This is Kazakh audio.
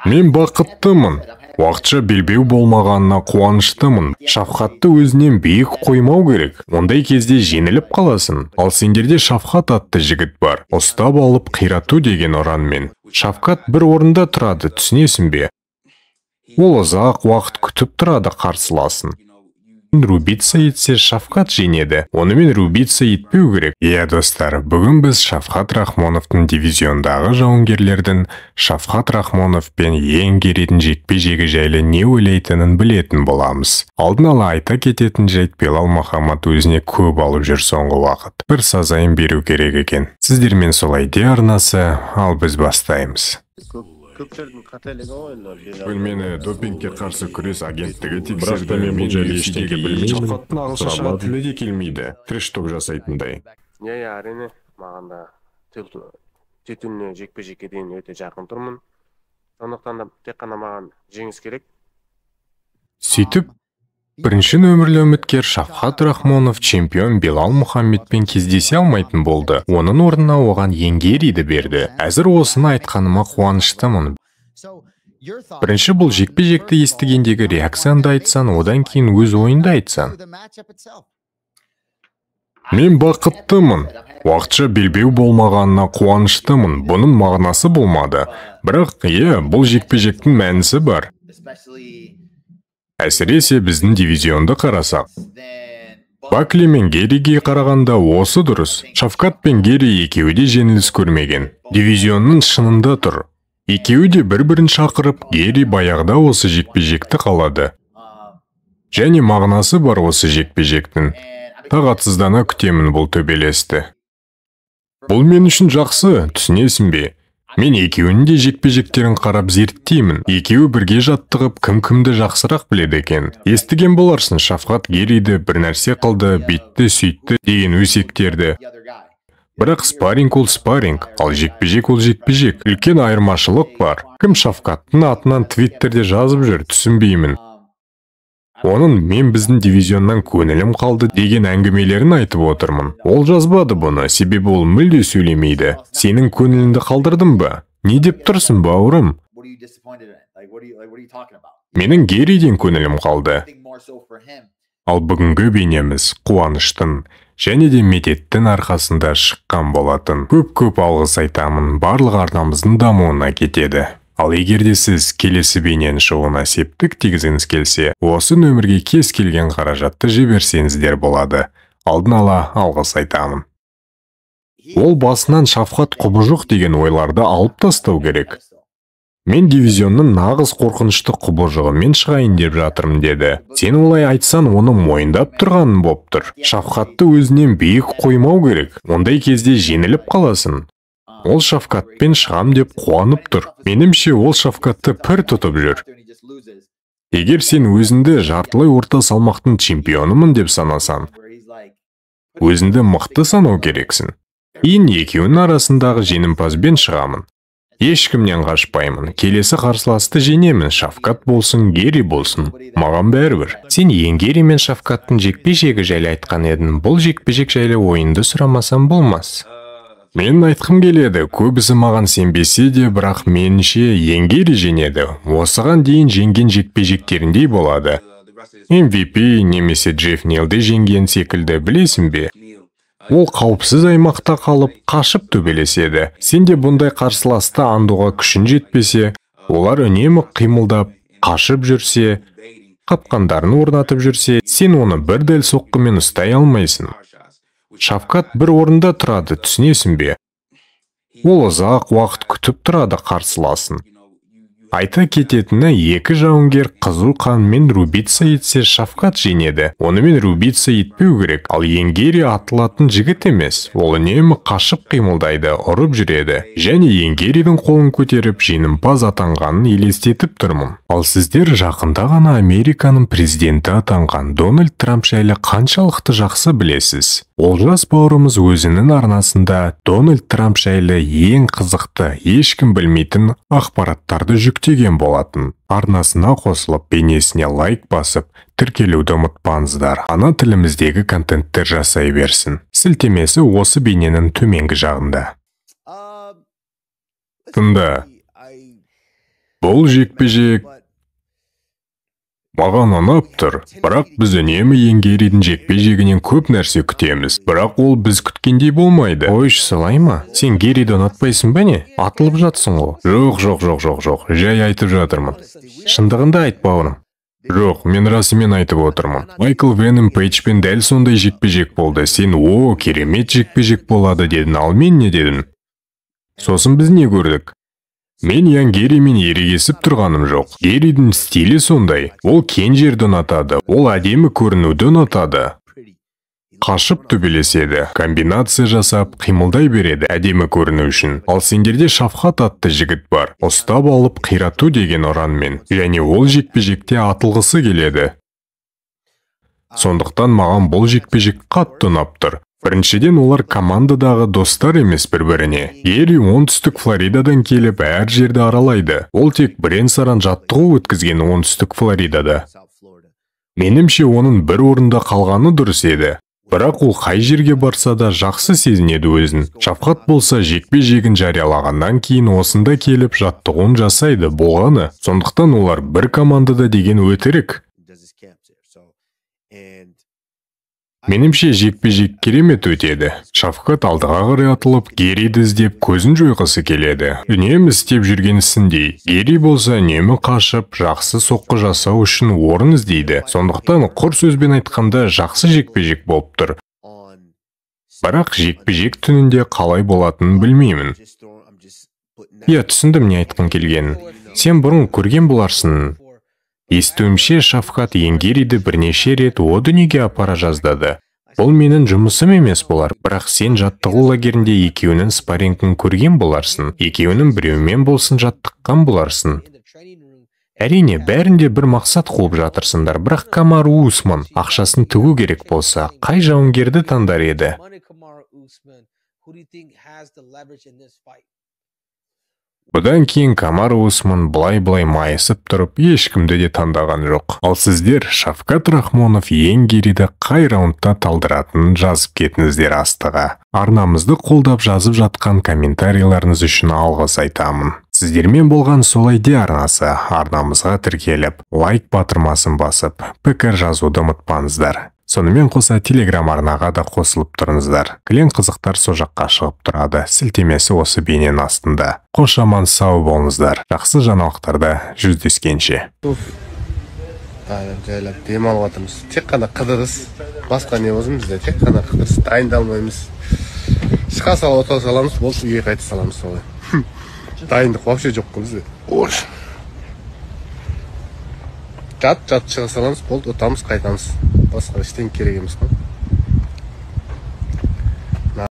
Мен бақыттымын. Уақытша белбеу болмағанына қуаныштымын. Шафқатты өзінен биік қоймау керек. Ондай кезде жеңіліп қаласың. Ал сендерде Шафқат атты жігіт бар. Ұстап алып қирату деген ұранмен. Шафқат бір орында тұрады, түсінесің бе? Ол ұзақ уақыт күтіп тұрады қарсыласын. Рубица етсе Шафқат жеңеді. Онымен рубица етпеу керек. Иә достар, бүгін біз Шафқат Рахмоновтың дивизиондағы жауынгерлердің Шафқат Рахмоновпен ең керетін жекпе-жегі жайлы не ойлайтынын білетін боламыз. Алдын ала айта кететін жайт, Белал Мухаммад өзіне көп алып жүр соңғы уақыт. Бір сазайын беру керек екен. Сіздермен солай де арнасы, ал біз бастаймыз. Көпшілдің қателігі ғой. Мені допингке қарсы күрес агенттігі тексерді. Мен жайлы ештеңе білмеймін. Шафқаттың ағылшынша тілі де келмейді. Трэш-ток жасайтындай. Әрине, маған да титуліне жекпе-жекке дейін өте жақын тұрмын. Сондықтан да тек қана маған жеңіс керек. Сөйтіп, бірінші нөмірлі үміткер Шафқат Рахмонов чемпион Белал Мухаммедпен кездесе алмайтын болды. Оның орнына оған Енгериді берді. Әзір осыны айтқаныма қуаныштымын. Бірінші бұл жекпе-жекті естігендегі реакцияңды айтсан, одан кейін өз ойыңды айтсан. Мен бақыттымын. Уақытша белбеу болмағанына қуаныштымын. Бұның мағынасы болмады. Бірақ, бұл жекпе-жектің мәнісі бар. Әсіресе біздің дивизионды қарасақ. Бакли мен Гериге қарағанда осы дұрыс. Шафқат пен Гери екеуі де жеңіліс көрмеген. Дивизионның шынында тұр. Екеуі де бір-бірін шақырып, Гери баяғыда осы жекпе-жекті қалады. Және мағынасы бар осы жекпе-жектің. Тағатсыздана күтемін бұл төбелесті. Бұл мен үшін жақсы, түсінесің бе? Мен екеуінің де жекпе-жектерін қарап зерттеймін. Екеуі бірге жаттығып, кім-кімді жақсырақ біледі екен. Естіген боларсың, Шафқат Гериді бір нәрсе қылды, битті, сөйтті деген өсектерді. Бірақ спарринг ол спарринг, ал жекпе-жек ол жекпе-жек. Үлкен айырмашылық бар. Кім Шафқаттың атынан Твиттерде жазып жүр, түсінбеймін. Оның мен біздің дивизионнан көңілім қалды деген әңгімелерін айтып отырмын. Ол жазбады бұны, себебі ол мүлде сөйлемейді. Сенің көңіліңді қалдырдым ба? Не деп тұрсың, бауырым? Менің Гериден көңілім қалды. Ал бүгінгі бейнеміз қуаныштың және де медеттің арқасында шыққан болатын. Көп алғыс айтамын, барлық арнамыздың дамуына кетеді. Ал егерде сіз келесі бейненің шығуына септік тигізіңіз келсе, осы нөмірге кез келген қаражатты жіберсеңіздер болады. Алдын ала алғыс айтамын. Ол басынан Шафқат құбыжық деген ойларды алып тастау керек. Мен дивизионның нағыз қорқынышты құбыжығымен шығайын деп жатырмын деді. Сен олай айтсан, оны мойындап тұрғаның боп тұр. Шафқатты өзінен биік қоймау керек. Ондай кезде жеңіліп қаласың. Ол Шафқатпен шығам деп қуанып тұр. Менімше ол Шафқатты пір тұтып жүр. Егер сен өзіңді жартылай орта салмақтың чемпионымын деп санасан, өзіңді мықты санау керексің. Екеуінің арасындағы жеңімпазбен шығамын. Ешкімнен қашпаймын. Келесі қарсыласты жеңемін. Шафқат болсын, Гери болсын. Маған бәрібір. Сен Енгери мен Шафқаттың жекпе-жегі жайлы айтқан едің. Бұл жекпе-жек жайлы ойынды сұрамасам болмас. Мен айтқым келеді, көбісі маған сенбесе де, бірақ меніңше Енгери жеңеді. Осыған дейін жеңген жекпе-жектеріндей болады. MVP немесе Джефф Нилді жеңген секілді, білесің бе? Ол қауіпсіз аймақта қалып, қашып төбелеседі. Сен де бұндай қарсыласты аңдуға күшін жетпесе, олар үнемі қимылдап, қашып жүрсе, қапқандарын орнатып жүрсе, сен оны бір дәл соққымен ұстай алмайсың. Шафқат бір орында тұрады, түсінесің бе? Ол ұзақ уақыт күтіп тұрады қарсыласын. Айта кететіні, екі жауынгер қызу қанмен рубица етсе Шафқат жеңеді. Онымен рубица етпеу керек. Ал Енгери атылатын жігіт емес. Ол үнемі қашып қимылдайды, ұрып жүреді. Және Енгеридің қолын көтеріп жеңімпаз атанғанын елестетіп тұрмын. Ал сіздер жақында ғана Американың президенті атанған Дональд Трамп жайлы қаншалықты жақсы білесіз? Олжас бауырымыз өзінің арнасында Дональд Трамп жайлы ең қызықты, ешкім білмейтін ақпараттарды жүктеген болатын. Арнасына қосылып, бейнесіне лайк басып, тіркелуді ұмытпаңыздар. Ана тіліміздегі контенттер жасай берсін. Сілтемесі осы бейненің төменгі жағында. Тыңда. Бұл жекпе-жек маған ұнап тұр, бірақ біз үнемі Геридің жекпе-жегінен көп нәрсе күтеміз. Бірақ ол біз күткендей болмайды. Ойш, солай ма? Сен Гериді ұнатпайсың ба не? Атылып жатсың ғой. Жоқ, жай айтып жатырмын. Шындығында айт, бауырым. Жоқ, мен расымен айтып отырмын. Майкл Веном Пейджбен дәл сондай жекпе-жек болды. Сен, керемет жекпе-жек болады дедің, ал мен не дедің? Сосын біз не көрдік? Мен Геримен ерегесіп тұрғаным жоқ. Геридің стилі сондай. Ол кен жерді ұнатады. Ол әдемі көрінуді ұнатады. Қашып төбелеседі, комбинация жасап, қимылдай береді әдемі көріну үшін. Ал сендерде Шафқат атты жігіт бар. Ұстап алып қирату деген ұранмен. Және ол жекпе-жекте атылғысы келеді. Сондықтан маған бұл жекпе-жек қатты ұнап тұр. Біріншіден, олар командадағы достар емес бір-біріне. Гери оңтүстік Флоридадан келіп, әр жерді аралайды. Ол тек бірен-саран жаттығу өткізген оңтүстік Флоридада. Менімше, оның бір орында қалғаны дұрыс еді. Бірақ ол қай жерге барса да жақсы сезінеді өзін. Шафқат болса жекпе-жегін жариялағаннан кейін осында келіп жаттығуын жасайды болғаны. Сондықтан олар бір командада деген өтірік. Менімше жекпе-жек керемет өтеді. Шафқат алдыға қарай атылып, Гериді іздеп көзін жойғысы келеді. Үнемі істеп жүрген ісіндей. Гери болса үнемі қашып, жақсы соққы жасау үшін орын іздейді. Сондықтан құр сөзбен айтқанда жақсы жекпе-жек болып тұр. Бірақ жекпе-жек түнінде қалай болатынын білмеймін. Түсіндім не айтқың келгенін. Сен бұрын көрген боларсың. Естуімше, Шафқат Гериді бірнеше рет о дүниеге апара жаздады. Бұл менің жұмысым емес болар, бірақ сен жаттығу лагерінде екеуінің спаррингін көрген боларсың. Екеуінің біреумен болсын жаттыққан боларсың. Әрине, бәрінде бір мақсат қуып жатырсыңдар, бірақ Камару Усман ақшасын төгу керек болса, қай жауынгерді таңдар еді? Бұдан кейін Камару Усман былай майысып тұрып, ешкімді де таңдаған жоқ. Ал сіздер Шафқат Рахмонов Гериді қай раундта талдыратынын жазып кетіңіздер астыға. Арнамызды қолдап жазып жатқан комментарийларыңыз үшін алғыс айтамын. Сіздермен болған солай де арнасы арнамызға тіркеліп, лайк батырмасын басып, пікір жазуды ұмытпаңыздар. Сонымен қоса Телеграм арнаға да қосылып тұрыңыздар. Кілең қызықтар со жаққа шығып тұрады. Сілтемесі осы бейненің астында. Қош аман сау болыңыздар. Жақсы жаңалықтарда жүздескенше. Жайлап демалып жатырмыз. Тек қана қыдырыс. Басқа не болсын бізде, тек қана қыдырыс. Дайындалмаймыз. Шыға салып отыра саламыз, болды үйге қайта саламыз солай. Дайындық вообще жоқ қой бізде. Жат шыға саламыз, болды отамыз, қайтамыз. Басқа ештеңе керек емес қой.